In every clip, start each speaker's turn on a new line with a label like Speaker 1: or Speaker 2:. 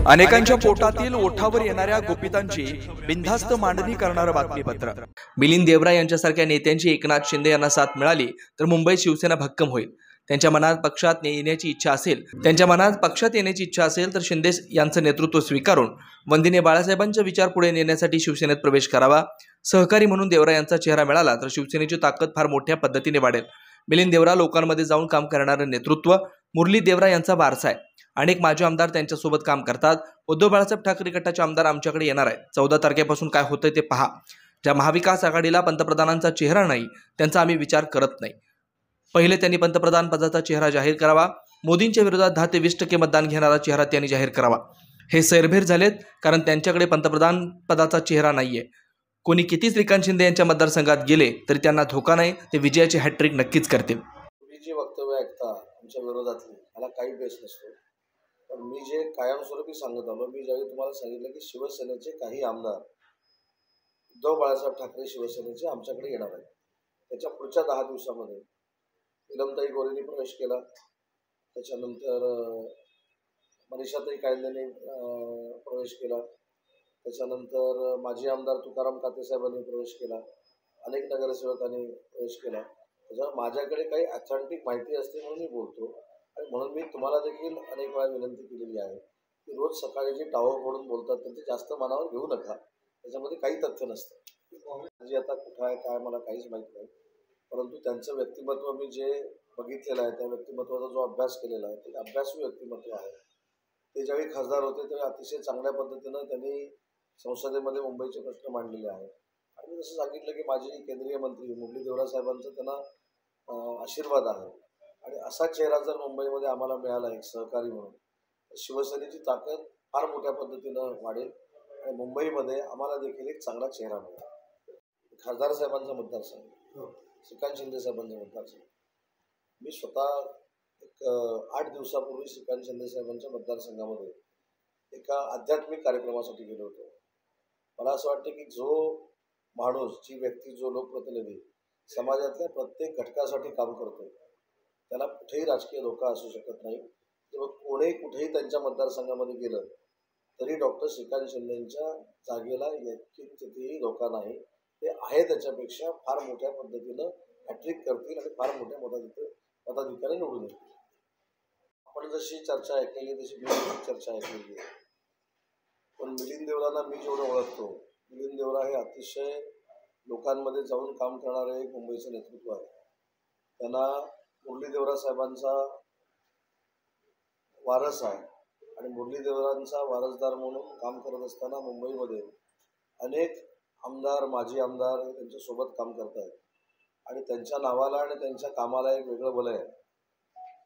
Speaker 1: अनेकांच्या पोटातील ओठावर येणाऱ्या गुपितांची बिनधास्त मांडणी करणारं बातमीपत्र। मिलिंद देवरा यांच्यासारख्या नेत्यांची एकनाथ शिंदे यांना साथ मिळाली तर मुंबईत शिवसेना भक्कम होईल। त्यांच्या मनात पक्षात येण्याची इच्छा असेल तर शिंदे यांचं नेतृत्व स्वीकारून वंदिने बाळासाहेबांचा विचार पुढे नेण्यासाठी शिवसेनेत प्रवेश करावा। सहकारी म्हणून देवरा यांचा चेहरा मिळाला तर शिवसेनेची ताकद फार मोठ्या पद्धतीने वाढेल। मिलिंद देवरा लोकांमध्ये जाऊन काम करणारं नेतृत्व मुरली देवरा यांचा वारसा आहे। अनेक माजी आमदार त्यांच्यासोबत काम करतात। उद्धव बाळासाहेब ठाकरे गटाचे आमदार आमच्याकडे येणार आहेत। 14 तारखेपासून काय होतंय ते पहा। ज्या महाविकास आघाडीला पंतप्रधानांचा चेहरा नाही त्यांचा आम्ही विचार करत नाही। पहिले त्यांनी पंतप्रधान पदाचा चेहरा जाहीर करावा। मोदींच्या विरोधात 10 ते 20% मतदान घेणारा चेहरा त्यांनी जाहीर करावा। हे सैरभैर झालेत कारण त्यांच्याकडे पंतप्रधान पदाचा चेहरा नाहीये। कोणी किती श्रीकांत शिंदे यांच्या मतदारसंघात गेले तरी त्यांना धोका नाही, ते विजयाची हॅट्रिक नक्कीच करतील।
Speaker 2: मी जी वक्तव्य ऐकता आमच्या विरोधातली मला काही बेस नसतो, पण मी जे कायमस्वरूपी सांगत आलो, मी ज्यावेळी तुम्हाला सांगितलं की शिवसेनेचे काही आमदार उद्धव बाळासाहेब ठाकरे शिवसेनेचे आमच्याकडे येणार आहेत, त्याच्या पुढच्या 10 दिवसामध्ये नीलमताई गोरेंनी प्रवेश केला, त्याच्यानंतर मनीषाताई कायंदेने प्रवेश केला, त्याच्यानंतर माजी आमदार तुकाराम कातेसाहेबांनी प्रवेश केला, अनेक नगरसेवकांनी प्रवेश केला। त्याच्यावर माझ्याकडे काही ऑथेंटिक माहिती असते म्हणून मी बोलतो आणि म्हणून मी तुम्हाला देखील अनेक वेळा विनंती केलेली आहे की रोज सकाळी जे टावर फोडून बोलतात त्यांचे जास्त मनावर घेऊ नका, त्याच्यामध्ये काही तथ्य नसतं। जी आता कुठं आहे काय मला काहीच माहीत नाही, परंतु त्यांचं व्यक्तिमत्व मी जे बघितलेलं आहे, त्या व्यक्तिमत्वाचा जो अभ्यास केलेला आहे ते अभ्यासू व्यक्तिमत्व आहे। ते ज्यावेळी खासदार होते त्यावेळी अतिशय चांगल्या पद्धतीनं त्यांनी संसदेमध्ये मुंबईचे प्रश्न मांडलेले आहेत आणि मी जसं सांगितलं की माझी केंद्रीय मंत्री मुरली देवरा साहेबांचा त्यांना आशीर्वाद आहे आणि असा चेहरा जर मुंबईमध्ये आम्हाला मिळाला एक सहकारी म्हणून तर शिवसेनेची ताकद फार मोठ्या पद्धतीनं वाढेल आणि मुंबईमध्ये आम्हाला देखील एक चांगला चेहरा मिळेल। खासदार साहेबांचा मतदारसंघ, श्रीकांत शिंदे साहेबांचा मतदारसंघ, मी स्वतः एक 8 दिवसापूर्वी श्रीकांत शिंदे साहेबांच्या मतदारसंघामध्ये एका आध्यात्मिक कार्यक्रमासाठी गेलो होतो। मला असं वाटतं की जो माणूस, जी व्यक्ती, जो लोकप्रतिनिधी समाजातल्या प्रत्येक घटकासाठी काम करतो त्याला कुठेही राजकीय धोका असू शकत नाही। तेव्हा कोणीही कुठेही त्यांच्या मतदारसंघामध्ये गेलं तरी डॉक्टर श्रीकांत शिंदेंच्या जागेला कितीही धोका नाही, ते आहे त्याच्यापेक्षा फार मोठ्या पद्धतीनं हॅट्रिक करतील आणि फार मोठ्या मताधिक्याने निवडून येतील। आपण जशी चर्चा ऐकलेली तशी मी चर्चा ऐकलेली आहे, पण मिलिंद देवरांना मी जेवढं ओळखतो, मिलिंद देवरा हे अतिशय लोकांमध्ये जाऊन काम करणारे एक मुंबईचं नेतृत्व आहे। त्यांना मुरली देवरा साहेबांचा वारस आहे आणि मुरली देवरांचा वारसदार म्हणून काम करत असताना मुंबईमध्ये अनेक आमदार, माजी आमदार त्यांच्यासोबत काम करत आहेत आणि त्यांच्या नावाला आणि त्यांच्या कामाला एक वेगळं बल आहे।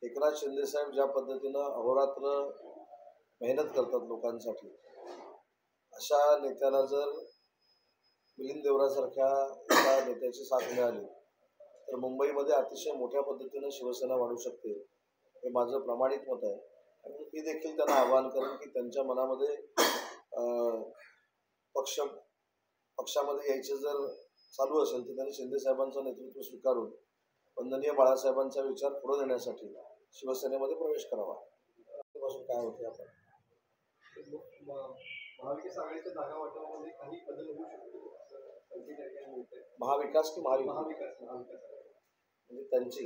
Speaker 2: एकनाथ शिंदे साहेब ज्या पद्धतीनं अहोरात्र मेहनत करतात लोकांसाठी, अशा नेत्याला जर मिलिंद देवरासारख्या एका नेत्याची साथ मिळाली तर मुंबईमध्ये अतिशय मोठ्या पद्धतीनं शिवसेना वाढू शकते, हे माझं प्रामाणिक मत आहे। आणि मी देखील त्यांना आवाहन करेन की त्यांच्या मनामध्ये पक्षामध्ये यायचे जर चालू असेल तर त्यांनी शिंदे साहेबांचं नेतृत्व स्वीकारून वंदनीय बाळासाहेबांचा विचार पुढे नेण्यासाठी शिवसेनेमध्ये प्रवेश करावा। त्यापासून काय होते आपण
Speaker 3: महाविकास आघाडीच्या जागा वाटपामध्ये काही बदल होऊ शकतो
Speaker 2: महाविकास की
Speaker 3: महाविकास
Speaker 2: म्हणजे त्यांची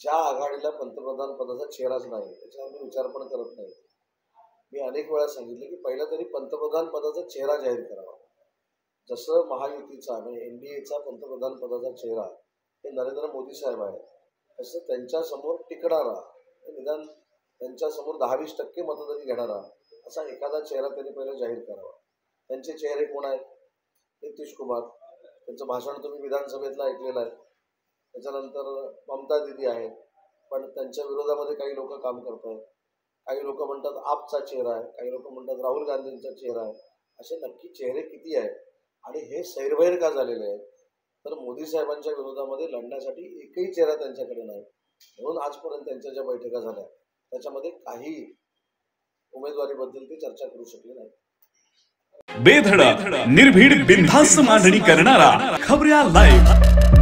Speaker 2: ज्या आघाडीला पंतप्रधान पदाचा चेहराच नाही त्याच्यावर मी विचार पण करत नाही। मी अनेक वेळा सांगितले की पहिला तरी पंतप्रधान पदाचा चेहरा जाहीर करावा। जसं महायुतीचा म्हणजे NDAचा पंतप्रधान पदाचा चेहरा हे नरेंद्र मोदी साहेब आहे, तसं त्यांच्यासमोर टिकणारा, निदान त्यांच्यासमोर 10-20% मतदारी घेणारा असा एखादा चेहरा त्यांनी पहिला जाहीर करावा। त्यांचे चेहरे कोण आहेत? नितीश कुमार, त्यांचं भाषण तुम्ही विधानसभेतलं ऐकलेलं आहे। त्याच्यानंतर ममता दिदी आहेत, पण त्यांच्या विरोधामध्ये काही लोक काम करत आहेत। काही लोक म्हणतात आपचा चेहरा आहे, काही लोक म्हणतात राहुल गांधींचा चेहरा आहे। असे नक्की चेहरे किती आहेत आणि हे सैरभैर का झालेले आहेत? तर मोदी साहेबांच्या विरोधामध्ये लढण्यासाठी एकही चेहरा त्यांच्याकडे नाही, म्हणून आजपर्यंत त्यांच्या ज्या बैठका झाल्या त्याच्यामध्ये काही उमेदवारीबद्दल ते चर्चा करू शकले नाही।
Speaker 4: बेधडक निर्भीड बिनधास्त मांडणी करणारा खबऱ्या लाईव्ह।